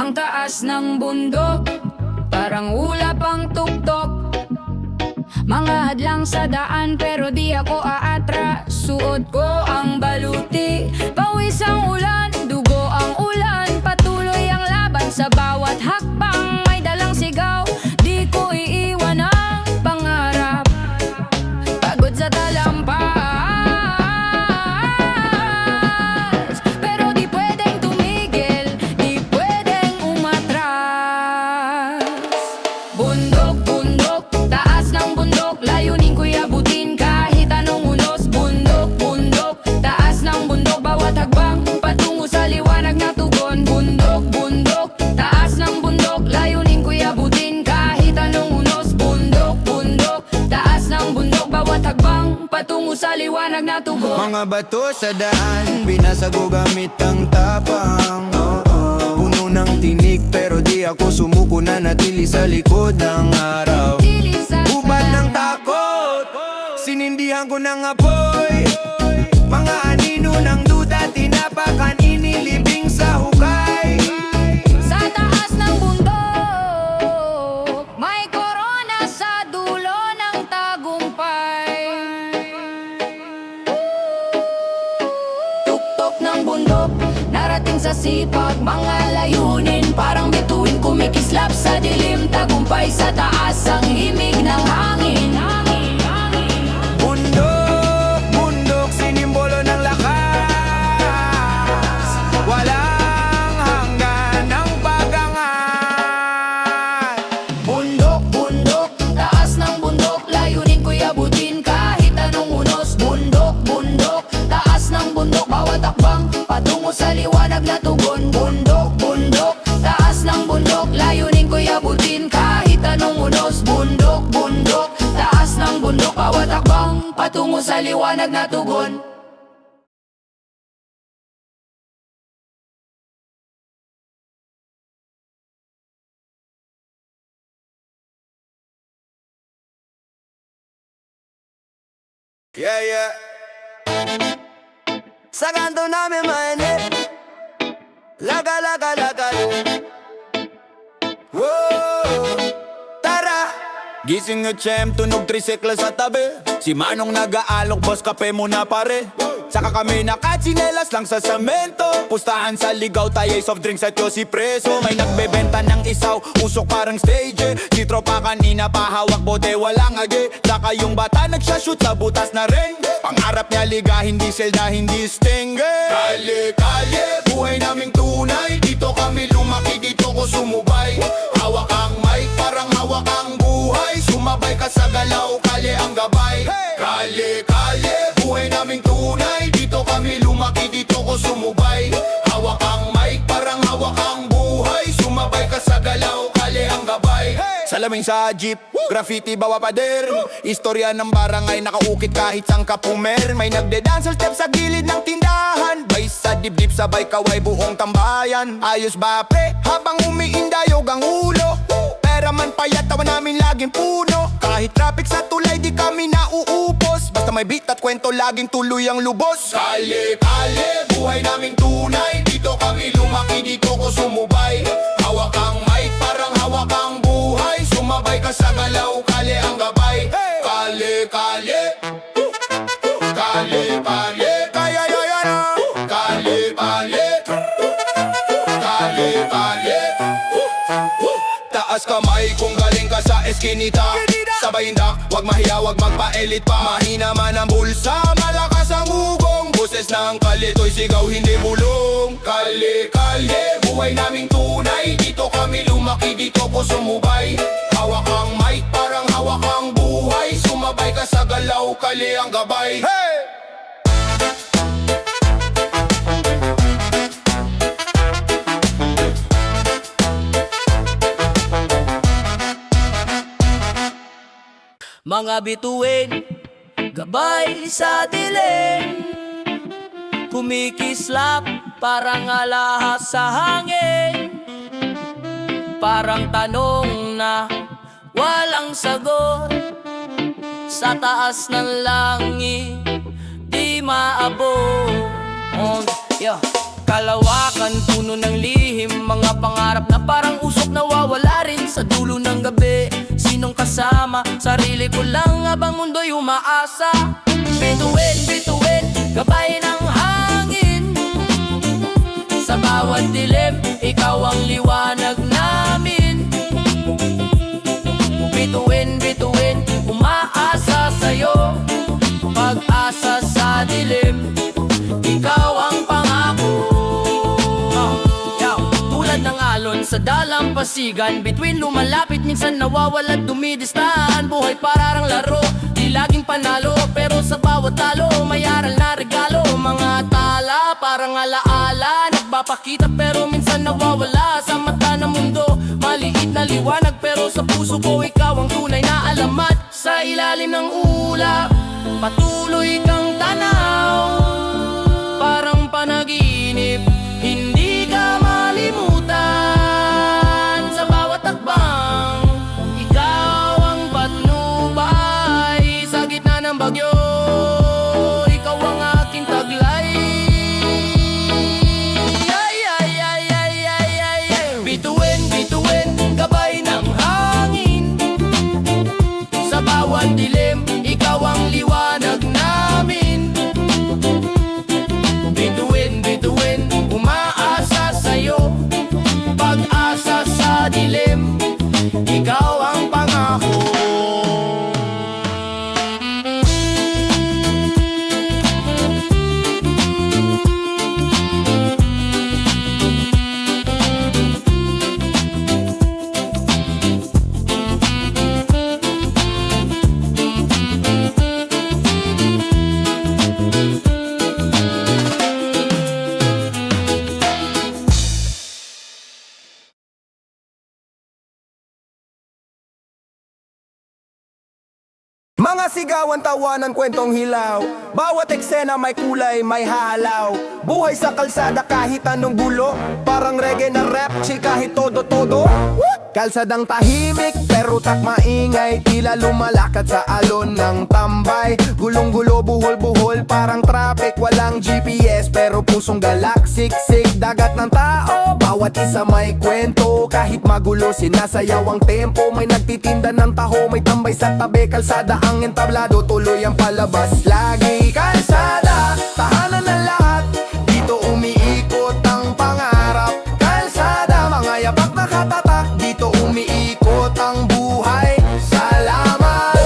Ang taas ng bundok, parang ulap ang tuktok. Mga hadlang sa daan pero di ako aatras. Suot ko ang baluti, pawis ang ulan, dugo ang ulan. Patuloy ang laban sa bawat hakbang, may dalang sigaw, di ko iiwan ang pangarap. Pagod sa talampas, pero di pwedeng tumigil, di pwedeng umatras. Bundok, bundok, taas ng bundok, layunin ko'y abutin kahit anong unos. Bundok, bundok, taas ng bundok, bawat hakbang patungo sa liwanag na tugon. Bundok, bundok, taas ng bundok, layunin ko'y abutin kahit anong unos. Bundok, bundok, taas ng bundok, bawat hakbang patungo sa liwanag na tugon. Mga bato sa daan, binasago gamit ang tapang. Puno ng tinik pero di ako sumuko, na natili sa likod ng araw. Ubad ng takot, sinindihan ko ng apoy. Mga anino ng duda, tinapakan, inilibing sa hukay. Sa taas ng bundok, may korona sa dulo ng tagumpay. Tuktok ng bundok, narating sa sipag, mga layunin parang bituin kumikislap sa dilim. Tagumpay sa taas, ang himig ng hangin. Bundok, bundok, sinimbolo ng lakas. Walang hanggan ng pagangat. Bundok, bundok, taas ng bundok, layunin ko'y abutin kahit anong unos. Bundok, bundok, taas ng bundok, bawat akbang patungo sa liwanag na tugon. Bundok, bundok, taas ng bundok, layunin ko'y abutin kahit anong unos. Bundok, bundok, taas ng bundok, bawat akbang patungo sa liwanag na tugon. Yeah, yeah. Sa kanto namin mainit, laga, laga, laga. Whoa, tara. Gising nga Chem, tunog tricycle sa tabi. Si Manong nag-aalok, boss kape muna pare. Saka kami nakatsinelas lang sa semento. Pustahan sa ligaw, taya'y soft drinks at yosi preso. May nagbebenta ng isaw, usok parang stage. Si tropa kanina pahawak, bote walang agi. Saka yung bata nagsha-shoot sa butas na ring. Pangarap niya liga, hindi selda, hindi sting. Kalye, kalye, buhay naming tunay. Dito kami lumaki, dito ko sumubay. Hawak ang mic, parang hawak ang buhay. Sumabay ka sa galaw, kalye ang gabay. Kalye, kalye, buhay naming tunay. Dito kami lumaki, dito ko sumubay. Hawak ang mic, parang hawak ang buhay. Sumabay ka sa galaw, kalye ang gabay. Salamin sa jeep, graffiti bawa pader. Istorya ng barangay, nakaukit kahit sang kapumer. May nagde-dancehall step sa gilid ng tindahan. Bay sa dibdib, sabay kaway buong tambayan. Ayos ba pre, habang umiindayog ang ulo. Pera man payat, tawa namin laging puno. Kahit traffic sa tulay, di kami nauupos. Basta may beat at kwento, laging tuloy ang lubos. Kalye, kalye, buhay naming tunay. Dito kami lumaki, dito ko sumubay. Hawak ang mic, parang hawak ang buhay. Sumabay ka sa galaw, kalye ang gabay. Kalye, kalye, kalye, kalye, kaya yayan. Kalye, kalye, kalye, kalye. Taas kamay kung galing ka sa eskinita. Sabay hindak, wag mahiya, wag magpa-elit pa. Mahina man ang bulsa, malakas ang ugong. Boses ng kalito'y sigaw, hindi bulong. Kalye, kalye, buhay naming tunay. Dito kami lumaki, dito ko sumubay. Hawak ang mic, parang hawak ang buhay. Sumabay ka sa galaw, kalye ang gabay. Hey! Mga bituin, gabay sa dilim. Kumikislap, parang alahas sa hangin. Parang tanong na walang sagot. Sa taas ng langit, di maabot. Kalawakan, puno ng lihim, mga pangarap na sa dulo ng gabi. Sinong kasama? Sarili ko lang habang mundo'y umaasa. Bituin, bituin, gabay ng hangin. Sa bawat dilim, ikaw ang liwanag namin. Bituin, bituin, umaasa sa'yo. Pag-asa sa dilim, ikaw ang pangako. Tulad ng alon sa dalampasigan, bituin lumalapit, minsan nawawala at dumidistahan. Buhay parang laro, di laging panalo, pero sa bawat talo may aral na regalo. Mga tala parang alaala, nagpapakita pero minsan nawawala sa mata ng mundo. Maliit na liwanag pero sa puso ko ikaw ang tunay na alamat. Sa ilalim ng ulap, patuloy kang tanaw, parang panaginip, hindi ka malimutan. Sa bawat takbang, ikaw ang patnubay. Sa gitna ng bagyo, ikaw ang aking taglay. Bituin, bituin, gabay ng hangin. Sa bawat dilim, ikaw ang liwanag namin. Bituin, bituin, umaasa sa'yo. Pag-asa sa dilim, ikaw ang pangako. Mga sigawan, tawanan, kwentong hilaw. Bawat eksena may kulay, may halaw. Buhay sa kalsada kahit anong gulo. Parang reggae na rap, chill kahit todo-todo. Kalsadang tahimik, pero tak maingay. Tila lumalakad sa alon ng tambay. Gulong-gulo, buhol-buhol, parang traffic. Walang GPS, pero pusong galak. Siksik, dagat ng tao. Bawat isa may kwento. Kahit magulo, sinasayaw ang tempo. May nagtitinda ng taho, may tambay sa tabi. Kalsada ang entablado, tuloy ang palabas. Lagi kalsada, tahanan ng lahat. Dito umiikot ang pangarap. Kalsada, mga yapak na katatak. Dito umiikot ang buhay. Salamat.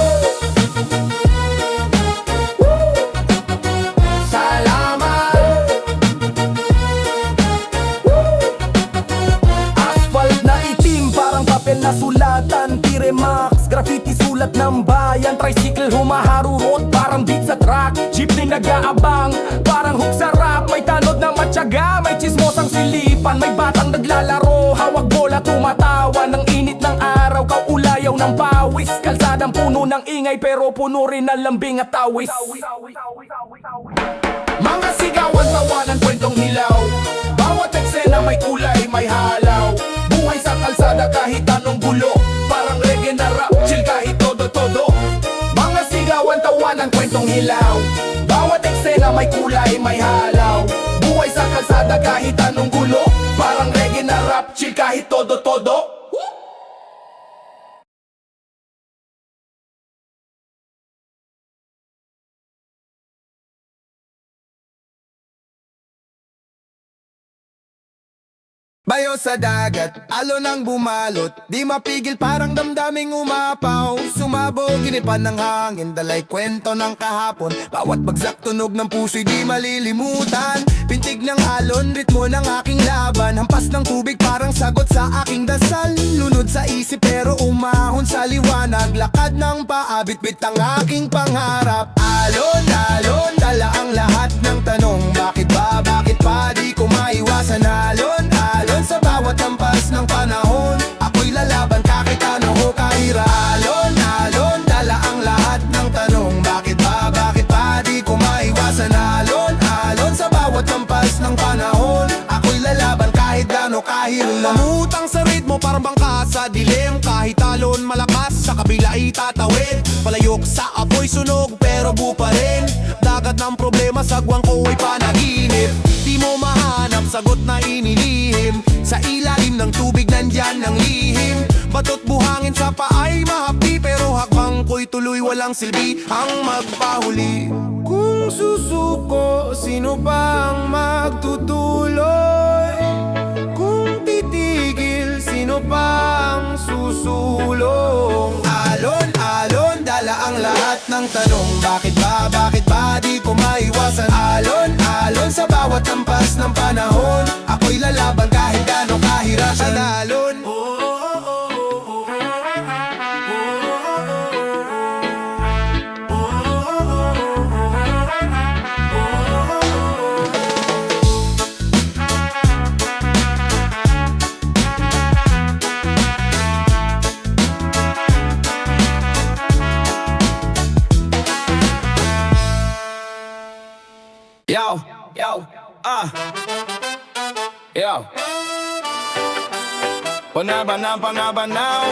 Salamat. Asphalt na itim, parang papel na sulatan. T-Remax, graffiti sulat ng bayan. Tricycle humaharurot, parang beat sa track. Jeepney nag-aabang, parang hook sa rap. May tanod na matyaga, may chismosang silipan. May batang naglalaro, hawak bola tumatawa. Ng init ng araw, kaulayaw ng pawis. Kalsadang puno ng ingay, pero puno rin ng lambing at tawis. Mga sigawan, tawanan, kwentong hilaw. Bawat eksena may kulay, may halaw. Buhay sa kalsada kahit anong gulo. Parang reggae na rap, chill kahit todo-todo. Mga sigawan, tawanan, kwentong hilaw. Bawat eksena may kulay, may halaw. Buhay sa kalsada kahit anong gulo. Parang reggae na rap, chill kahit todo-todo. Bayo sa dagat, alon ang bumalot. Di mapigil parang damdaming umapaw. Sumabog, ginipan ng hangin, dalay kwento ng kahapon. Bawat bagsak tunog ng puso'y di malilimutan. Pintig ng alon, ritmo ng aking laban. Hampas ng tubig parang sagot sa aking dasal. Lunod sa isip pero umahon sa liwanag. Lakad ng paabit-bit ang aking pangarap. Alon, alon, dala ang lahat ng tanong. Bakit ba, bakit pa, di ko maiwasan. Alon, alon, sa bawat hampas ng panahon. Ako'y lalaban kahit ano ko kahira. Alon, alon, dala ang lahat ng tanong. Bakit ba, di ko maiwasan. Alon, alon, sa bawat hampas ng panahon. Ako'y lalaban kahit gaano kahirap. Lamutang sa ritmo parang bangka sa dilim. Kahit alon malakas, sa kabila itatawid. Palayok sa apoy sunog pero buo pa rin. Dagat ng problema, sagwang ko ay panaginip. Di mo mahanap sagot na inilihim. Sa ilalim ng tubig nandyan ang lihim. Batot tuloy-tuloy walang silbi ang magpahuli. Kung susuko, sino ba ang magtutuloy? Kung titigil, sino pa ang susulong? Alon, alon, dala ang lahat ng tanong. Bakit ba di ko maiwasan? Alon, alon, sa bawat hampas ng panahon ako'y lalaban kahit gano'ng kahirapan. Alon, Yo, yo, yo. Panabanaw.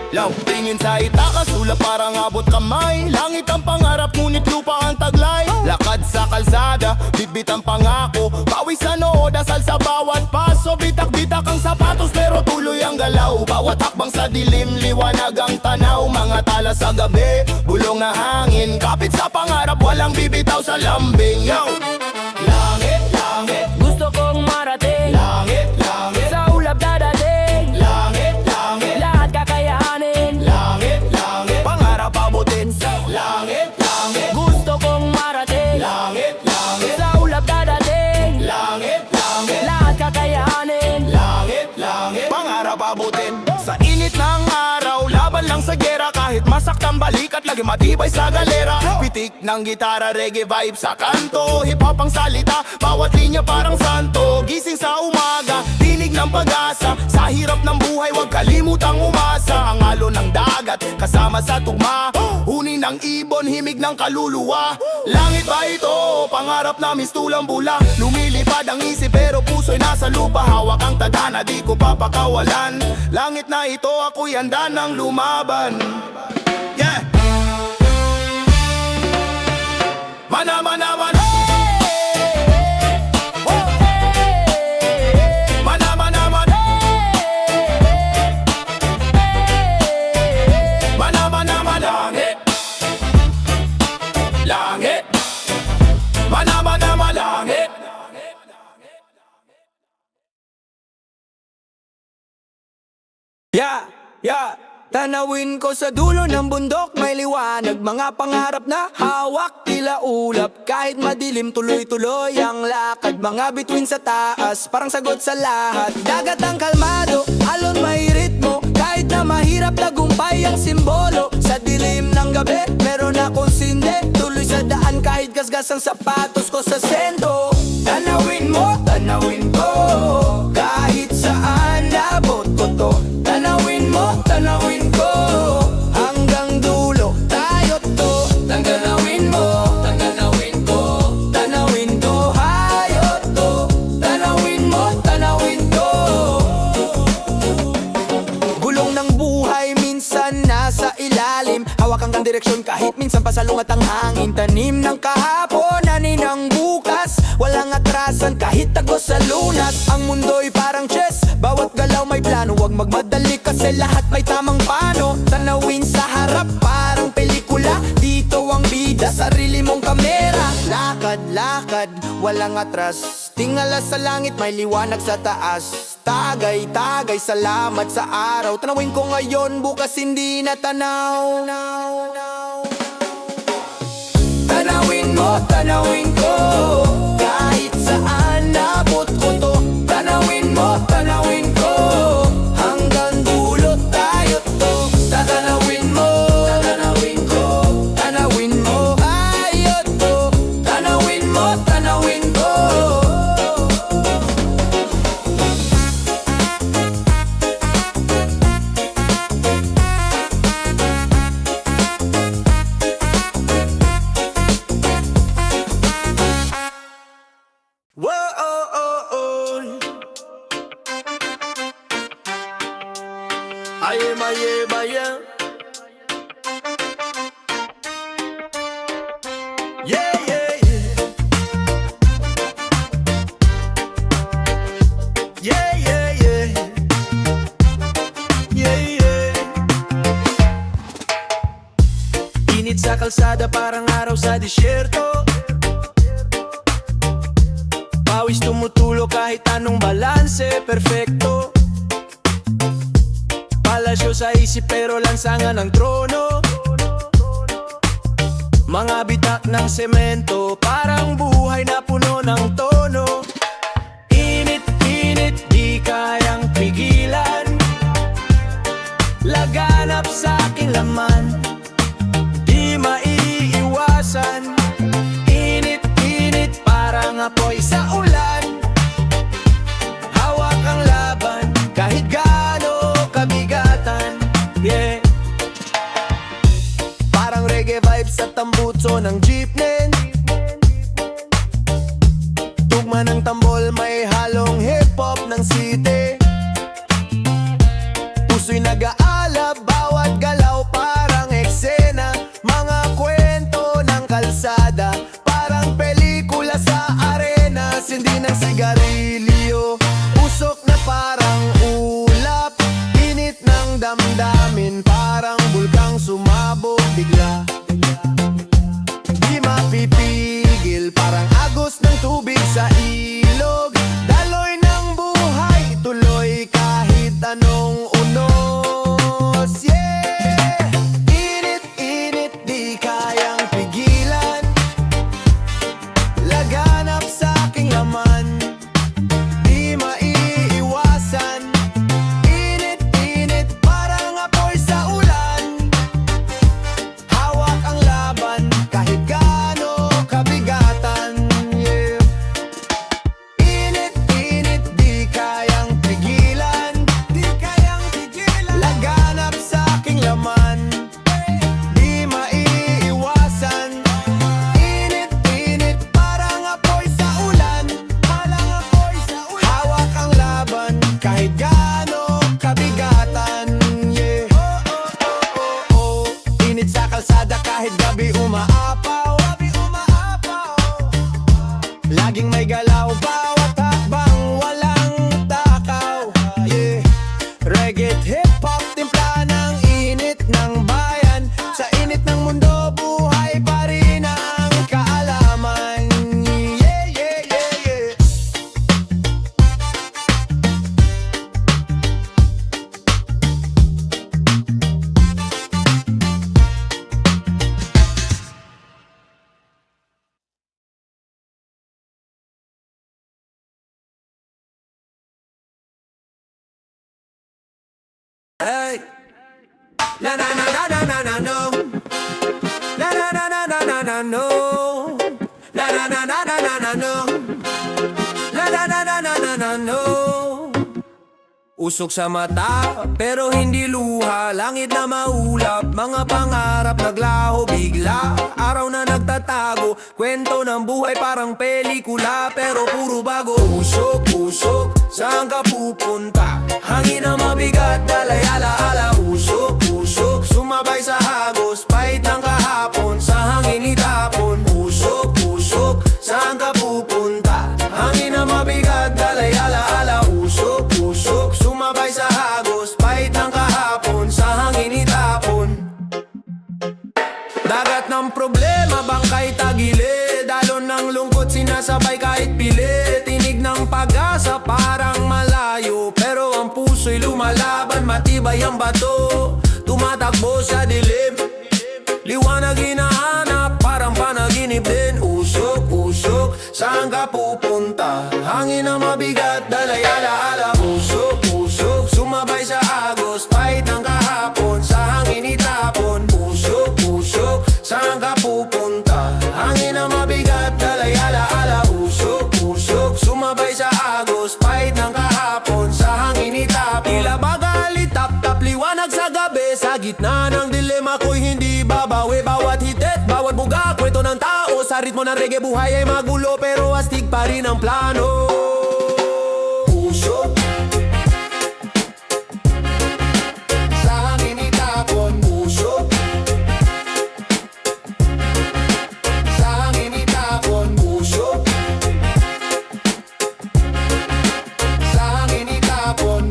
Yo, tingin sa itakas, ulap parang abot kamay. Langit ang pangarap, ngunit lupa ang taglay. Lakad sa kalsada, bitbit ang pangako. Pawis sa noo, dasal sa bawat paso. Bitak-bitak ang sapatos, pero tuloy ang galaw. Bawat hakbang sa dilim, liwanag ang tanaw. Mga tala sa gabi, bulong na hangin. Kapit sa pangarap, walang bibitaw sa lambing. Yo! Langit, langit, Gusto kong marating langit, langit, sa ulap dadating. langit, langit, Lahat kakayanin. langit, langit, pangarap abutin. Langit, langit, Gusto kong marating langit, langit, sa ulap dadating. langit, langit, Lahat kakayanin. langit, langit, pangarap abutin. Sa init ng araw, laban lang sa gera. Kahit masaktan balikat, lagi matibay sa galera. Pitik ng gitara, reggae vibe sa kanto. Hip-hop ang salita, bawat linya parang santo. Gising sa umaga, tinig ng pag-asa. Sa hirap ng buhay, huwag kalimutang umasa. Ang alon ng dagat, kasama sa tugma. Huni ng ibon, himig ng kaluluwa. Langit ba ito? Pangarap na mistulang bula. Lumilipad ang isip pero puso'y nasa lupa. Hawak ang tadhana, di ko papakawalan. Langit na ito, ako'y handa ng lumaban. Yeah! Mana, mana, mana. Mana, mana, mana. Mana, mana, mana. Langit. Mana, mana, mana. Langit. Yeah. Tanawin ko sa dulo ng bundok, may liwanag. Mga pangarap na hawak, tila ulap. Kahit madilim, tuloy-tuloy ang lakad. Mga bituin sa taas, parang sagot sa lahat. Dagat ang kalmado, alon may ritmo. Kahit na mahirap, tagumpay ang simbolo. Sa dilim ng gabi, meron akong sinde. Tuloy sa daan kahit gasgas ang sapatos ko sa sento. Tanawin mo, tanawin ko. Kahit saan labot ko to. Tanawin mo, tanawin ko. Hanggang dulo, tayo to. Tanawin mo, tanawin ko. Tanawin to, hayot to. Tanawin mo, tanawin ko. Gulong ng buhay, minsan nasa ilalim. Hawak hanggang direksyon kahit minsan pasalungat ang hangin. Tanim ng kahapon, ani ng bukas. Walang atrasan kahit tagos sa lunas. Ang mundo'y parang chess, bawat galaw may plano. Huwag magmadali kasi lahat may tamang pano. Tanawin sa harap parang pelikula. Dito ang bida, sarili mong kamera. Lakad, lakad, walang atras. Tingala sa langit, may liwanag sa taas. Tagay, tagay, salamat sa araw. Tanawin ko ngayon, bukas hindi na tanaw. Tanawin mo, tanawin ko. Kahit saan nabot ko to. Tanawin mo, tanawin ko. Hanggang dulo tayo to. Tatanawin mo, tatanawin ko. Tanawin mo, ayot to. Tanawin mo, tanawin ko. Whoa, oh, oh, oh. Aye, aye. Yeah, yeah, yeah. Yeah, yeah, yeah. Yeah, yeah. kalsada parang araw sa disyerto. Pawis tumutulo kahit anong balanse, perfecto. Palasyo sa isip pero lansangan ng trono. Mga bitak ng semento, parang buhay na puno ng tono. Init, init, di kayang pigilan. Laganap sa aking laman, di maiiwasan. Init, init, parang apoy sa ulan. Hawak ang laban, kahit gaano kabigatan. Yeah. Parang reggae vibes sa tambutso ng jeepnen. Tugma ng tambol, may halong hip-hop ng city. Puso'y nag-aalab, bawat galaw parang eksena. Mga kwento ng kalsada, parang pelikula sa arena. Sindi ng sigarilyo, usok na parang ulap. Init ng damdamin, parang bulkang sumabog bigla. Di mapipigil, parang agos ng tubig sa ilog. Daloy ng buhay, tuloy kahit anong unos. Yeah! Init, init, di kayang pigilan. Laganap sa aking laman, di maiiwasan. Init, init, parang apoy sa ulan. Hawak ang laban, kahit gaano kabigatan. Yeah. Init, init, di kayang pigilan. Di kayang pigilan. Laganap sa aking laman, di maiiwasan. Init, init, parang apoy sa ulan. Parang apoy sa ulan. Hawak ang laban, kahit gaano kabigatan. Yeah. Oh, oh, oh, oh, oh. Init sa kalsada kahit gabi umaapaw. Gabi umaapaw. Laging may galaw, bawat hakbang walang takaw. Yeah. Reggae at hip-hop, timpla ng init ng bayan. Sa init ng mundo, buhay pa rin ang kaalaman. Yeah, yeah, yeah, yeah. Hey, la na na na na na na no, la na na na na na na no, la na na na na na na no, la na na na na na na no. Usok sa mata, pero hindi luha. Langit na maulap, mga pangarap naglaho bigla. Araw na nagtatago, kwento ng buhay parang pelikula. Pero puro bago, usok, usok, saan ka pupunta? Hangin na mabigat, dalay alaala. Usok, usok, sumabay sa hagos. Pahit ng kahapon, sa hangin itapon. Usok, usok, saan ka pupunta? Hangin na mabigat, dalay alaala. Usok, usok, sumabay sa hagos. Pahit ng kahapon, sa hangin itapon. Dagat ng problema, bangkay tagilid. Dalon ng lungkot, sinasabay kahit pilit. Tinig ng pag-asa, parang malayo. Pero ang puso'y lumalaban, matibay ang bato. Tumatakbo sa dilim, liwanag hinahanap, parang panaginip din. Usok, usok, saan ka pupunta? Hangin na mabigat, dalay alaala. Usok, usok, sumabay sa agos. Pahit ng kahapon, sa hangin itapon. Usok, usok, saan ka pupunta? Hangin na mabigat, dalay alaala. Usok, usok, sumabay sa agos. Pahit ng kahapon, sa hangin itapon. Tila bagali, tap-tap, liwanag sa gabi. Sa gitna ng dilema ko'y hindi babawi. Bawat hitet, bawat buga, kwento ng tao. Sa ritmo ng reggae, buhay ay magulo, pero astig pa rin ang plano. Usok, sa hangin itapon. Usok, sa hangin itapon. Usok, sa hangin itapon.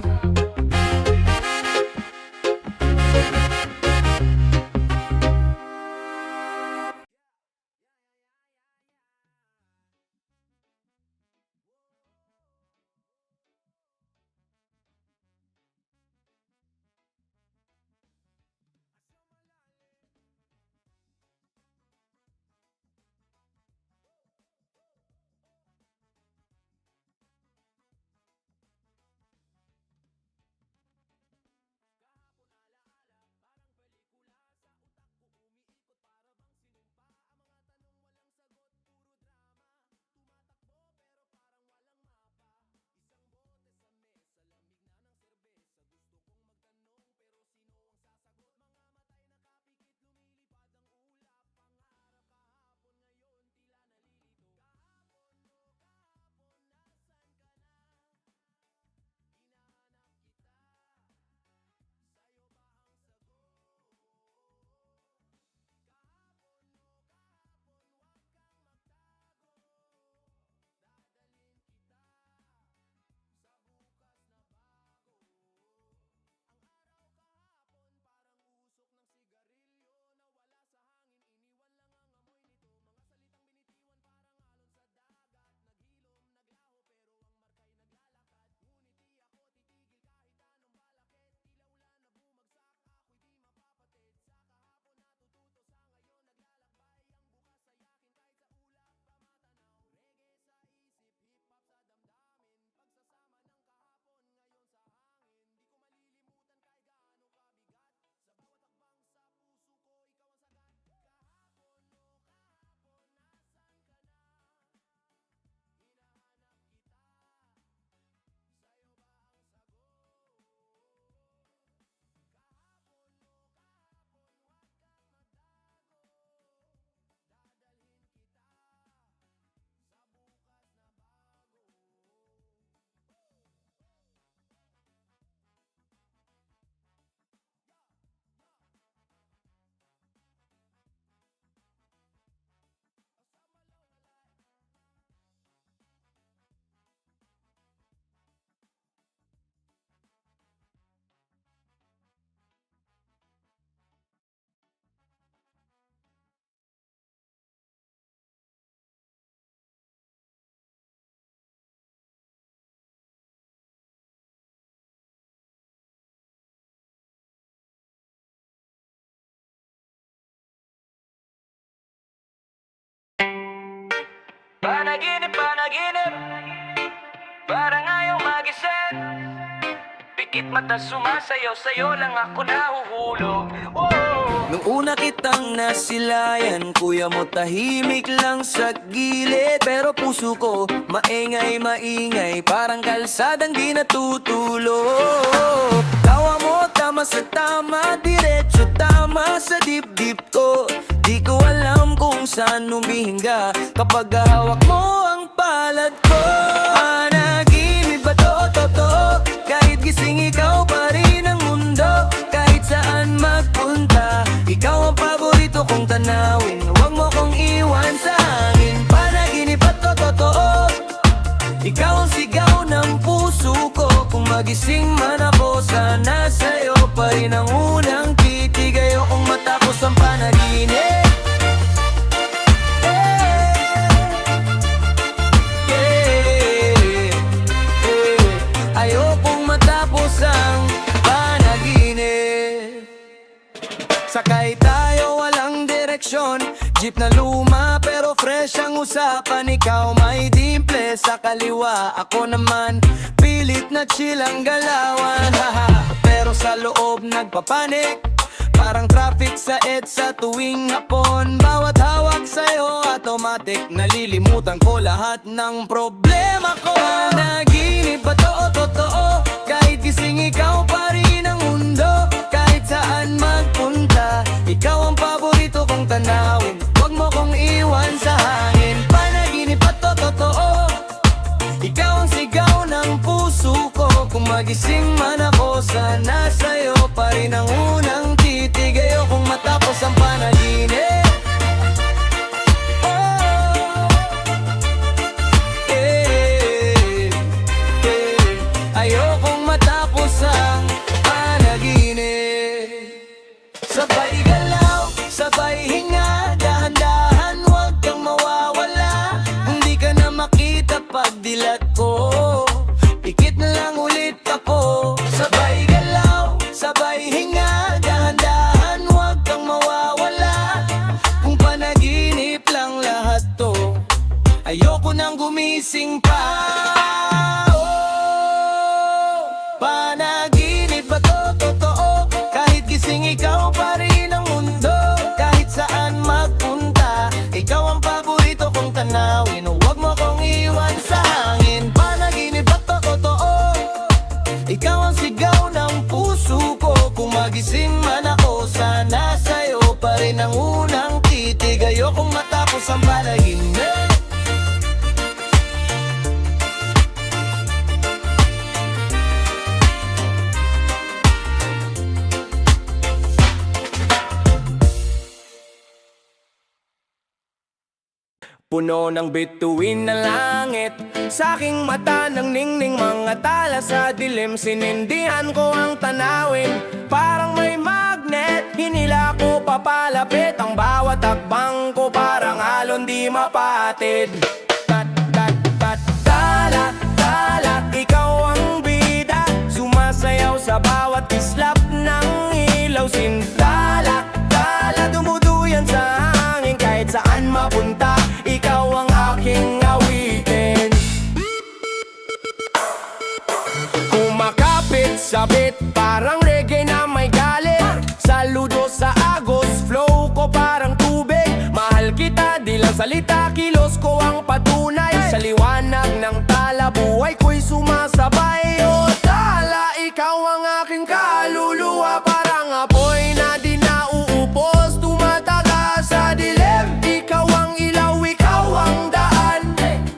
Pikit mata sumasayaw, sa'yo lang ako nahuhulog. Nung una kitang nasilayan, kuya mo tahimik lang sa gilid. Pero puso ko maingay, parang kalsadang di natutulog. Tawa mo tama sa tama, diretso tama sa dibdib ko. Di ko alam kung saan humihinga kapag hawak mo ang palad ko. Panaginip ba to, totoo? Kahit gising ikaw pa rin ang mundo. Kahit saan magpunta, ikaw ang paborito kong tanawin. Huwag mo kong iwan sa hangin. Panaginip ba to, totoo? Ikaw ang sigaw ng puso ko. Kung magising man ako, sana sa'yo pa rin ang unang titig. Ayokong matapos ang panaginip. Ayokong matapos ang panaginip. Sakay tayo walang direksyon, jeep na luma pero fresh ang usapan. Ikaw may dimple sa kaliwa, ako naman pilit na chill ang galawan. Pero sa loob nagpapanik, parang traffic sa EDSA tuwing hapon. Bawat hawak sa'yo automatic, nalilimutan ko lahat ng problema ko. Panaginip ba to o totoo? Kahit gising ikaw pa rin ang mundo. Kahit saan magpunta, ikaw ang paborito kong tanawin. Huwag mo kong iwan sa hangin. Panaginip ba to totoo? Ikaw ang sigaw ng puso ko. Kung magising man ako, sana sa'yo pa rin ang unang titig. Ayokong matapos ang panaginip. Ayokong matapos ang panaginip. Sabay galaw, sabay hinga, dahan-dahan, huwag kang mawawala. Kung di ka na makita pag dilat ko, pikit na lang ulit ako. Sabay galaw, sabay hinga, dahan-dahan, huwag kang mawawala. Kung panaginip lang lahat to, ayoko nang gumising pa. Panaginip ba to totoo? Kahit gising ikaw pa rin ang mundo. Kahit saan magpunta, ikaw ang paborito kong tanawin. Huwag mo kong iwan sa hangin. Panaginip ba to totoo? Ikaw ang sigaw ng puso ko. Kung magising man ako, sana sa'yo pa rin ang unang titig. Ayokong matapos ang panaginip. Puno ng bituin na langit, sa aking mata ng ningning mga tala sa dilim. Sinindihan ko ang tanawin, parang may magnet. Hinila ko papalapit, ang bawat hakbang ko parang alon di mapatid. Tat, tat, tat, tala, tala, ikaw ang bida. Sumasayaw sa bawat islap ng ilaw. Sintala, tala, dumuduyan sa hangin. Kahit saan mapunta, ikaw ang aking awitin. Kumakapit sabit, parang reggae na may galit. Saludo sa agos, flow ko parang tubig. Mahal kita, di lang salita, kilos ko ang patunay. Sa liwanag ng tala, buhay ko'y sumasabay. O tala, ikaw ang aking kaluluwa. Parang apoy na di nauupos, tumataga sa dilim. Ikaw ang ilaw, ikaw ang daan.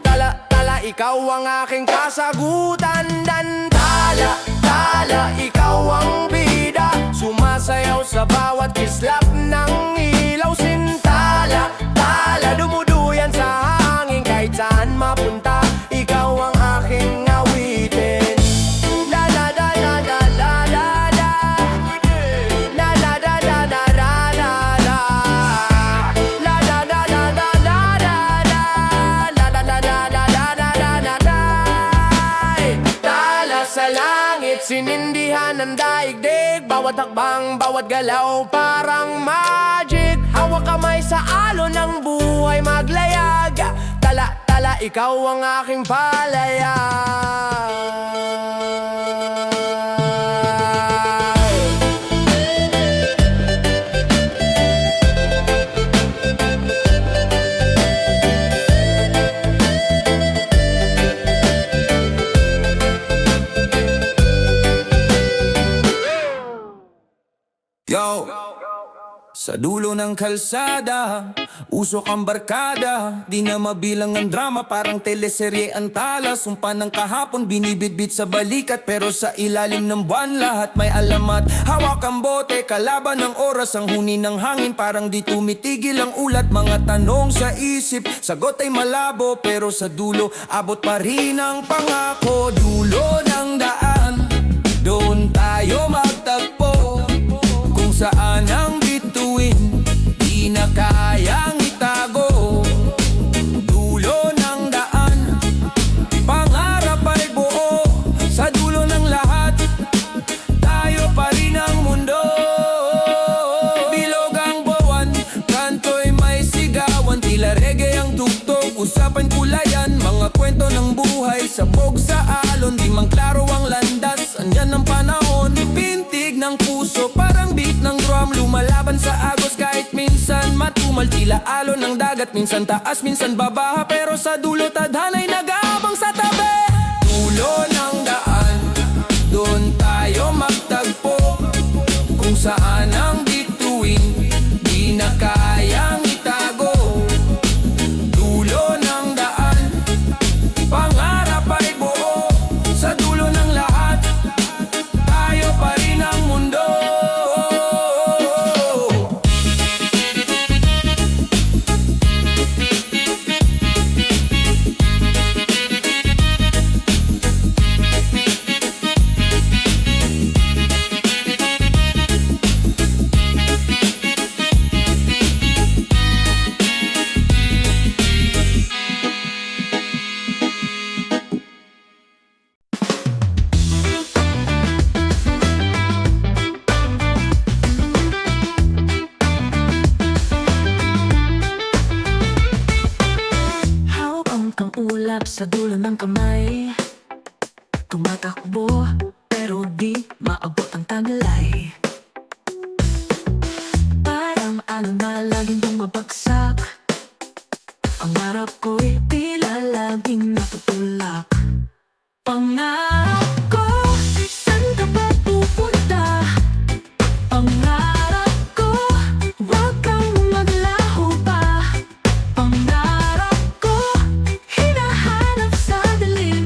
Tala, tala, ikaw ang aking kasagutan. Dan tala, tala, ikaw ang bida. Sumasayaw sa bawat kislap ng ilaw. Sintala, tala, dumuduyan sa hangin. Kahit saan mapunta, ikaw ang aking awitin. La la la la la la la la. La la la la la la la la. La la la la la la la la. La la la la la la la la la la. Tala sa langit, sinindihan ng daigdig. Bawat hakbang, bawat galaw, parang magic. Hawak kamay sa alon ng buhay maglayag. Tala, tala, ikaw ang aking palaya. Yo! Sa dulo ng kalsada, usok ang barkada. Di na mabilang ang drama, parang teleserye ang tala. Sumpa ng kahapon, binibitbit sa balikat. Pero sa ilalim ng buwan, lahat may alamat. Hawak ang bote, kalaban ng oras. Ang huni ng hangin, parang di tumitigil ang ulat. Mga tanong sa isip, sagot ay malabo. Pero sa dulo, abot pa rin ang pangako. Dulo ng daan, doon tayo magtagpo. Kung saan ang bituin, di na kayang itago. Dulo ng daan, pangarap ay buo. Sa dulo ng lahat, tayo pa rin ang mundo. Bilog ang buwan, kanto'y may sigawan. Tila reggae ang tugtog, usapan kulayan. Mga kwento ng buhay, sabog sa alon. Di man klaro ang landas, andyan ang panahon. Pintig ng puso, parang beat ng drum. Lumalaban sa agos kahit minsan matumal. Tila alon ng dagat, minsan taas, minsan babaha. Pero sa dulo tadhana'y nag-aabang sa tabi. Dulo ng daan, doon tayo magtagpo. Kung saan ang bituin, di na kayang itago. Dulo ng daan, pangarap ay buo. Sa dulo ng lahat, tayo pa rin ang mundo. Hawak ang ulap sa dulo ng kamay. Tumatakbo, pero di maabot ang taglay. Parang ano na laging bumabagsak. Pangarap ko'y tila laging natutulak. Pangarap ko, saan ka ba pupunta? Pangarap ko, wag kang maglaho pa. Pangarap ko, hinahanap sa dilim.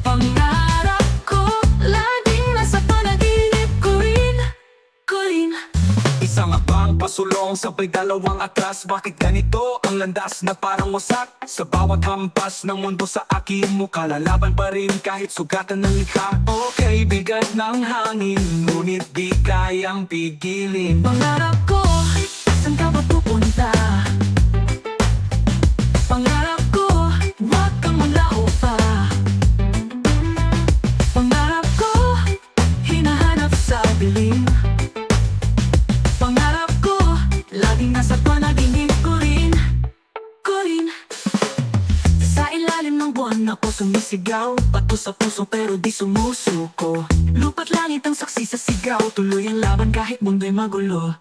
Pangarap ko, laging nasa panaginip ko rin. Isang abang pasulong, sabay dalawang atras. Bakit ganito ang landas na parang wasak? Sa bawat hampas ng mundo sa aking mukha, lalaban pa rin kahit sugatan ng likha. Okay, bigat ng hangin, ngunit di kayang pigilin. Pangarap ko, saan ka ba pupunta? Pangarap ko, wag kang maglaho pa. Pangarap ko, hinahanap sa dilim. Pangarap ko, laging nasa panaginip ko rin. Sa ilalim ng buwan ako sumisigaw. Bato sa puso pero di sumusuko. Lupa't langit ang saksi sa sigaw. Tuloy ang laban kahit mundo'y magulo.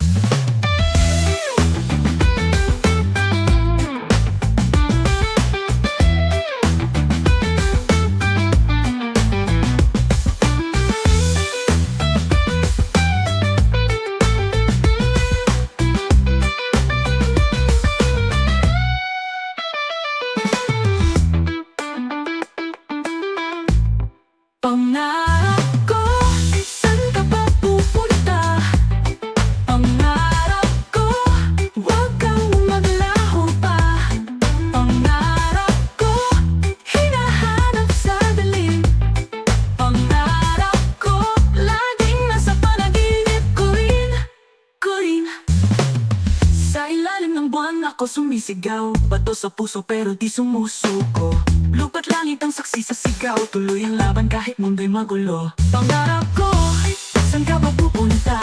Pangarap ko, saan ka ba pupunta? Pangarap ko, wag kang maglaho pa. Pangarap ko, hinahanap sa dilim. Pangarap ko, laging nasa panaginip ko rin. Sa ilalim ng buwan ako sumisigaw. Bato sa puso pero di sumusuko. Lupa't langit ang saksi sa sigaw. Tuloy ang laban kahit mundo'y magulo. Pangarap ko, saan ka ba pupunta?